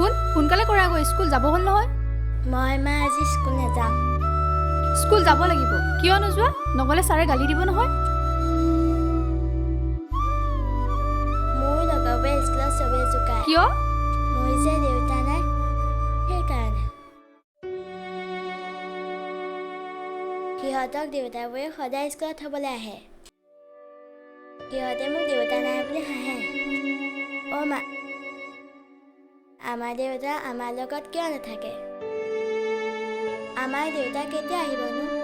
শুন সোনকালে কৰা গৈ স্কুল যাব হ'ল নহয় মই মা আজি স্কুল নাযাওঁ স্কুল যাব লাগিব কিয় নোযোৱা নগলে ছাৰে গালি দিব নহয় মোৰ লগৰবোৰে স্কুলত চবেই জোকায় কিয় মোৰ যে দেউতা নাই সেইকাৰণে সিহঁতক দেউতাবোৰে সদায় স্কুলত থ'বলৈ আহে সিহঁতে মোক দেউতা নাই বুলি হাঁহে অ' মা আমাৰ দেউতা আমাৰ লগত কিয় নাথাকে আমাৰ দেউতা কেতিয়া আহিবনো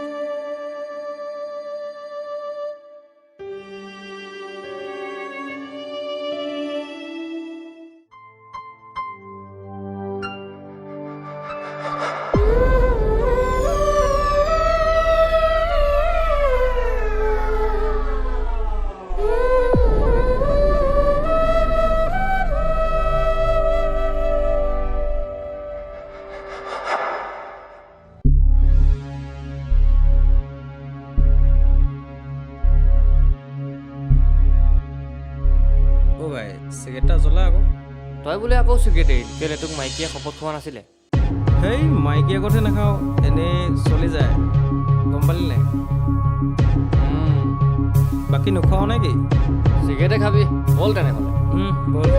চিগাৰেট এটা জ্বলা আকৌ তই বোলে আকৌ চিগাৰেট এৰিলি কেলে তোক মাইকীয়ে শপত খোৱা নাছিলে সেই মাইকী আগতহে নাখাওঁ এনেই চলি যায় গম পালি নাই বাকী নোখোৱাও নে কি চিগাৰেটে খাবি বল তেনেহ'লে বল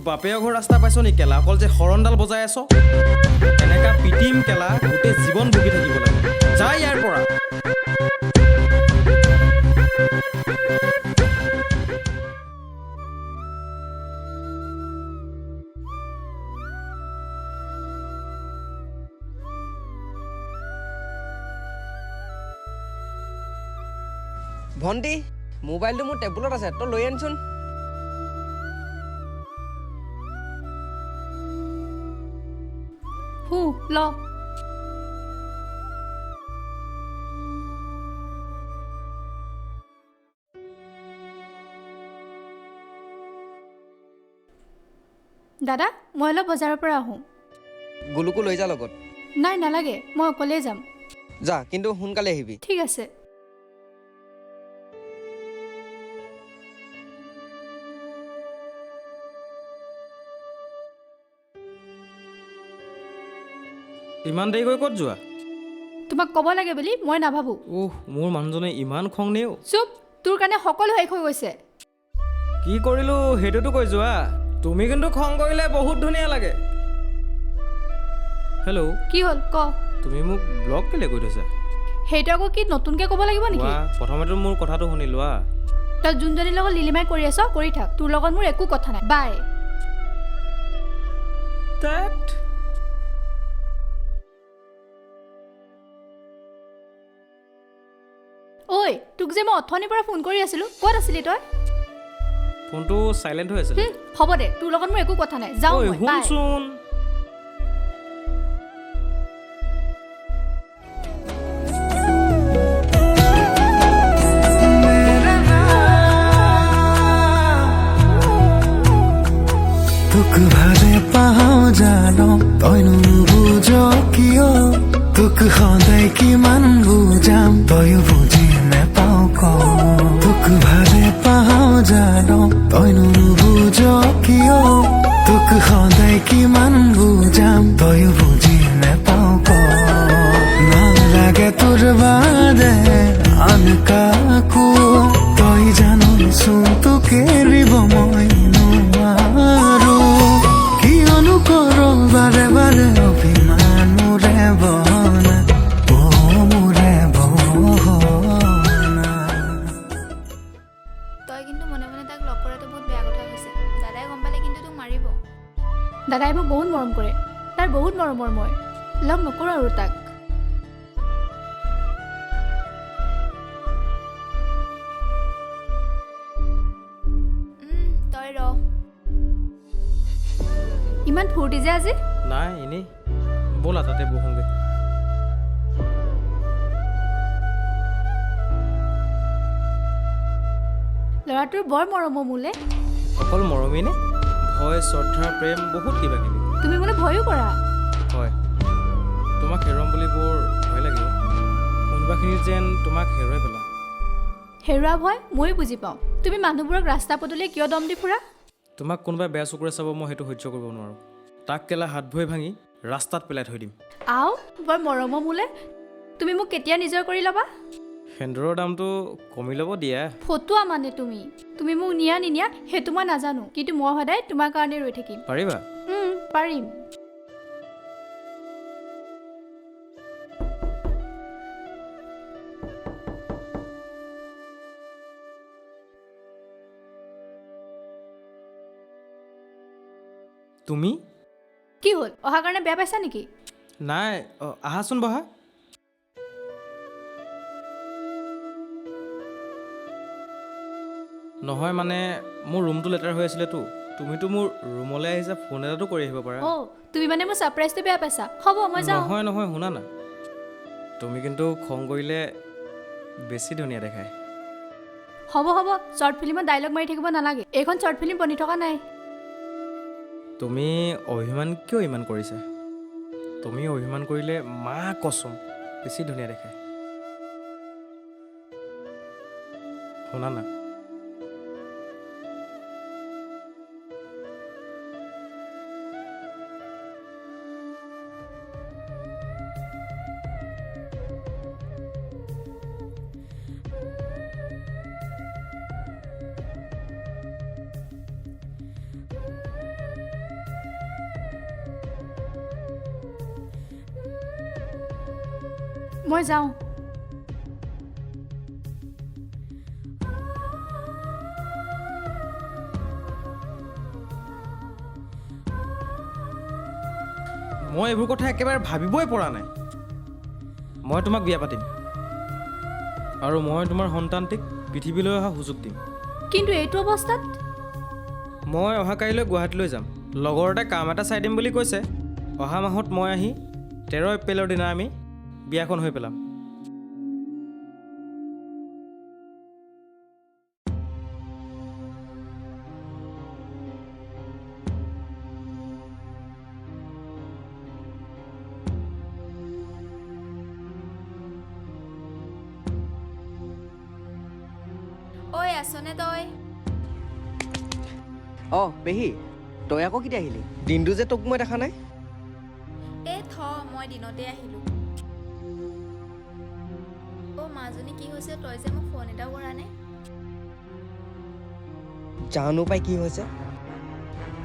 বাপেৰ ঘৰ ৰাস্তা পাইছ নি কেলা অকল যে হৰণডাল বজাই আছ এনেকা পিটিম কেলা গোটেই জীৱন ভুগি থাকিব লাগে যা ইয়াৰ পৰা ভণ্টি মোবাইলটো মোৰ টেবুলত আছে তই লৈ আনচোন ল দাদা মই অলপ বজাৰৰ পৰা আহোঁ গুলুকো লৈ যা লগত নাই নালাগে মই অকলেই যাম যা কিন্তু সোনকালে আহিবি ঠিক আছে ইমান দেৰিকৈ ক'ত যোৱা তোমাক ক'ব লাগে বুলি মই নাভাবোঁ মোৰ মানুহজনে ইমান খং নেও চুপ তোৰ কাৰণে সকলো শেষ হৈ গৈছে কি কৰিলোঁ সেইটোতো কৈ যোৱা তুমি কিন্তু খং কৰিলে বহুত ধুনীয়া লাগে হেল্ল' কি হ'ল ক তুমি মোক ব্লক কেলৈ কৈ থৈছা সেইটো আকৌ কি নতুনকৈ ক'ব লাগিব নেকি প্ৰথমেতো মোৰ কথাটো শুনি লোৱা তই যোনজনীৰ লগত লিলিমাই কৰি আছ কৰি থাক তোৰ লগত মোৰ একো কথা নাই বাই ঐ তোক যে মই অথনিৰ পৰা ফোন কৰি আছিলোঁ ক'ত আছিলি তই ফোনটো চাইলেণ্ট হৈ আছিল হ'ব দে তোৰ লগত মোৰ একো কথা নাই যাওঁ মই বাই শুনচোন তোক ভালে পাওঁ জানো তই নুবুজ কিয় তোক সদায় কিমান বুজাম তয়ো বুজি নেপাও ক তোক ভালে পাওঁ জানো তই নুবুজ কিয় তোক সদায় কিমান বুজাম তয়ো বুজি নেপাও ক নালাগে তোৰ বাদে আন কাকো তই জানচোন তোক এৰিব মই নোৱাৰো কিয়নো কৰ বাৰে বাৰে অভিমান মোৰে বহনা মোৰে বহনা তই কিন্তু মনে মনে তাক লগ কৰাটো বহুত বেয়া কথা হৈছে দাদাই গম পালে কিন্তু তোক মাৰিব দাদাই মোক বহুত মৰম কৰে তাৰ বহুত মৰমৰ মই লগ নকৰোঁ আৰু তাক তই ৰ ইমান ফূৰ্তি যে আজি নাই এনেই ব'লা তাতে বহোঁগৈ ল'ৰাটোৰ বৰ মৰম মোলে অকল মৰমেই নে ভয় শ্ৰদ্ধা প্ৰেম বহুত কিবা কিবি তুমি মোলে ভয়ো কৰা হয় তোমাক হেৰুৱাম বুলি বৰ ভয় লাগে কোনোবাখিনিত যেন তোমাক হেৰুৱাই পেলাম হেৰুৱা ভয় ময়ো বুজি পাওঁ তুমি মানুহবোৰক ৰাস্তা পদূলিয়ে কিয় দম দি ফুৰা তোমাক কোনোবাই বেয়া চকুৰে চাব মই সেইটো সহ্য কৰিব নোৱাৰোঁ তাক কেলা হাত ভৰি ভাঙি ৰাস্তাত পেলাই থৈ দিম আও বৰ মৰমৰ মোলে তুমি মোক কেতিয়া নিজৰ কৰি ল'বা সেন্দুৰৰ দামটো কমি ল'ব দিয়া ফটোৱা মানে তুমি মোক নিয়া নিনিয়া সেইটো মই নাজানো কিন্তু মই সদায় তোমাৰ কাৰণে ৰৈ থাকিম পাৰিবা পাৰিম তুমি কি হ'ল অহাৰ কাৰণে বেয়া পাইছা নেকি নাই আহাচোন বহা নহয় মানে মোৰ ৰুমটো লেতেৰা হৈ আছিলেতো তুমিতো মোৰ ৰুমলৈ আহিছা ফোন এটাতো কৰি আহিব পাৰা তুমি মানে মোৰ ছাৰপ্ৰাইজটো বেয়া পাইছা হ'ব মই যাওঁ নহয় শুনা না তুমি কিন্তু খং কৰিলে বেছি ধুনীয়া দেখায় হ'ব শ্বৰ্ট ফিল্মত ডাইলগ মাৰি থাকিব নালাগে এইখন শ্বৰ্ট ফিল্ম বনি থকা নাই তুমি অভিমান কিয় ইমান কৰিছা তুমি অভিমান কৰিলে মা কচম বেছি ধুনীয়া দেখায় শুনা না মই যাওঁ মই এইবোৰ কথা একেবাৰে ভাবিবই পৰা নাই মই তোমাক বিয়া পাতিম আৰু মই তোমাৰ সন্তানটিক পৃথিৱীলৈ অহা সুযোগ দিম কিন্তু এইটো অৱস্থাত মই অহা কাইলৈ গুৱাহাটীলৈ যাম লগৰ এটাই কাম এটা চাই দিম বুলি কৈছে অহা মাহত মই আহি 13 এপ্ৰিলৰ দিনা আমি বিয়াখন হৈ পেলাম ঐ আছনে তই পেহী তই আকৌ কেতিয়া আহিলি দিনটো যে তোক মই দেখা নাই মই দিনতে আহিলোঁ মাজনী কি হৈছে তই যে মোক ফোন এটাও কৰা নাই জানো পাই কি হৈছে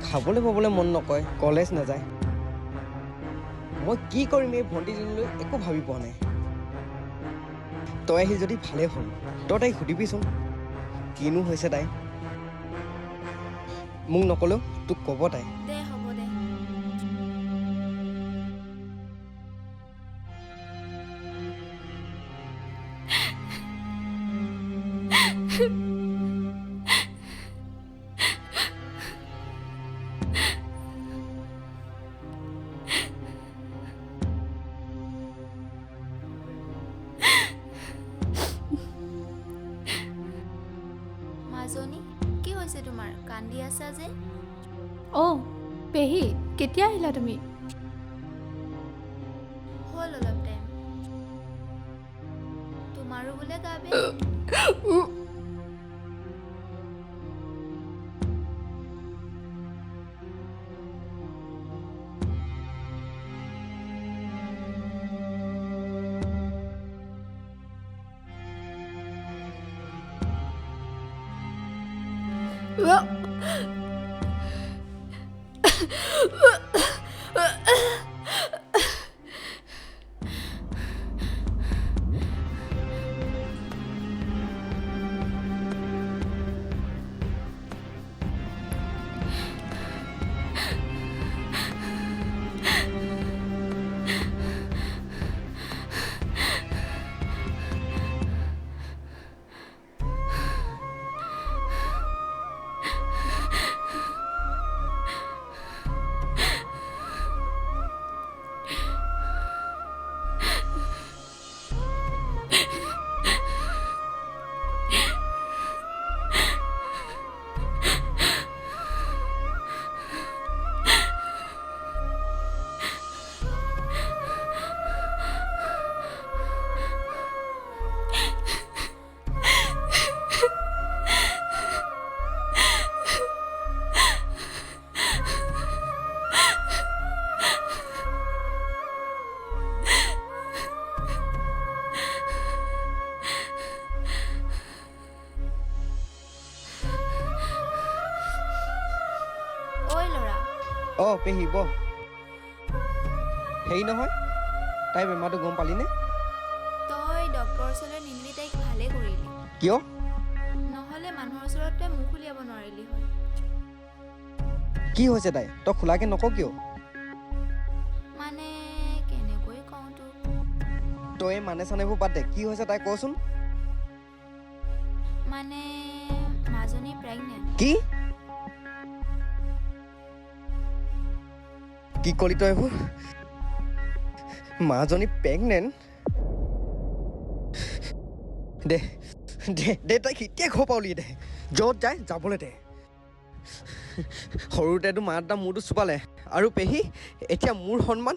খাবলৈ পাবলৈ মন নকয় কলেজ নাযায় মই কি কৰিম এই ভণ্টিজনীলৈ একো ভাবি পোৱা নাই তই আহি যদি ভালে হ'ল তই তাইক সুধিবিচোন কিনো হৈছে তাই মোক নকলেও তোক ক'ব তাই দে হ'ব দে মাজনী কি হৈছে তোমাৰ কান্দি আছা যে পেহী কেতিয়া আহিলা তুমি হ'ল অলপ টাইম তোমাৰো বোলে গা বেয়া পেহী ব হেৰি নহয় তাই বেমাৰটো গম পালিনে তই ডক্টৰৰ ওচৰলৈ নিনিলি তাইক ভালেই কৰিলি কিয় নহ'লে মানুহৰ ওচৰত তই মুখ উলিয়াব নোৱাৰিলি হয় কি হৈছে তাই তই খোলাকে নকওঁ কিয় মানে কেনেকৈ কওঁ তোক তই মানে চানেবোৰ বাদ দে কি হৈছে তাই কচোন মানে মাজনী প্ৰেগনেণ্ট কি কি কলি তই এইবোৰ মাজনী প্ৰেগনেণ্ট দে দে দে তাইক এতিয়া ঘৰ পাউলি দে য'ত যায় যাবলৈ দে সৰুতেতো মা দেউতা মূৰটো চুপালে আৰু পেহী এতিয়া মোৰ সন্মান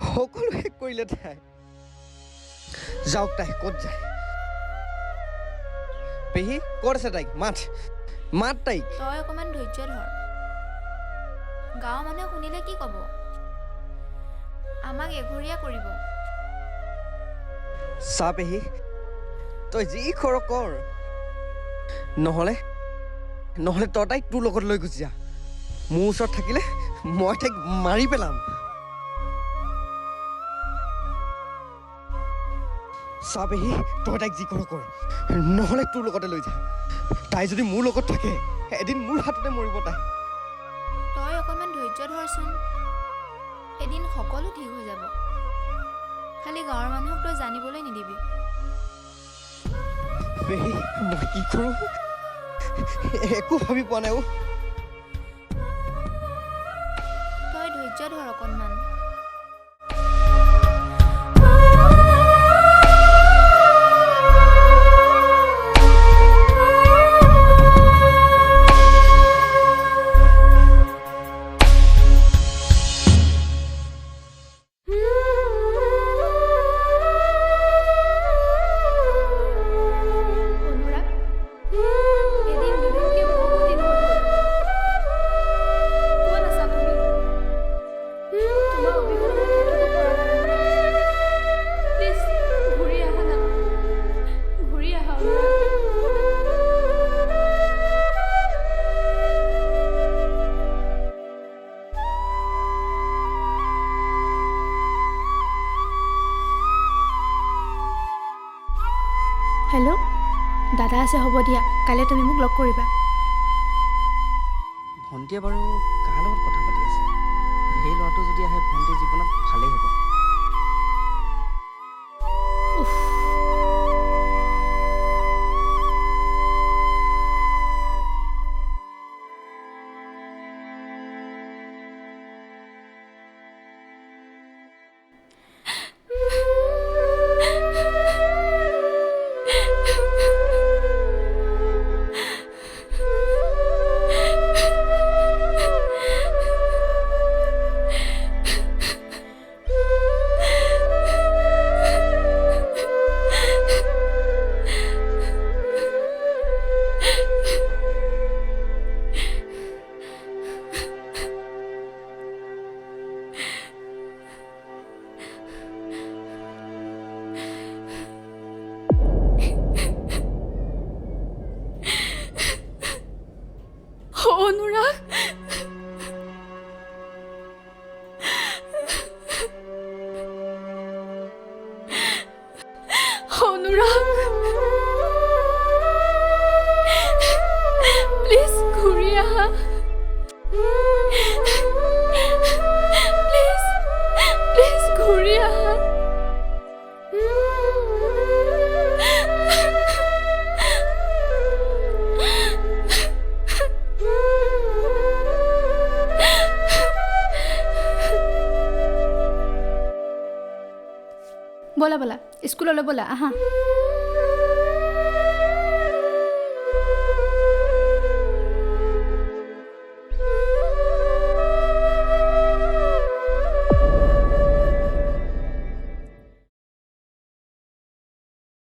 সকলো শেষ কৰিলে তাই যাওক তাই ক'ত যায় পেহী ক'ত আছে তাইক মাত মাত তাইক তই অকণমান ধৈৰ্য ধৰ গাঁৱৰ মানুহে শুনিলে কি ক'ব আমাক এঘৰীয়া কৰিব চা পেহী তই যি কৰ কৰ নহ'লে নহ'লে তই তাইক তোৰ লগত লৈ গুচি যা মোৰ ওচৰত থাকিলে মই তাইক মাৰি পেলাম চা পেহী তই তাইক যি কৰ কৰ নহ'লে তোৰ লগতে লৈ যা তাই যদি মোৰ লগত থাকে এদিন মোৰ হাততে মৰিব তাই তই অকণমান ধৈৰ্য ধৰচোন এদিন সকলো ঠিক হৈ যাব খালি গাঁৱৰ মানুহক তই জানিবলৈ নিদিবি পেহী মই কি কৰোঁ একো ভাবি পোৱা নাই তই ধৈৰ্য ধৰ অকণমান হেল্ল' দাদা আছে হ'ব দিয়া কাইলৈ তুমি মোক লগ কৰিবা ভণ্টিয়ে বাৰু কাৰ লগত কথা পাতি আছে সেই ল'ৰাটো যদি আহে ভণ্টিৰ জীৱনত ভালেই হ'ব অনুৰাগ অনুৰাগ প্লিজ ঘূৰি আহা প্লিজ প্লিজ ঘূৰি আহা ব'লা ব'লা স্কুললৈ ব'লা আহা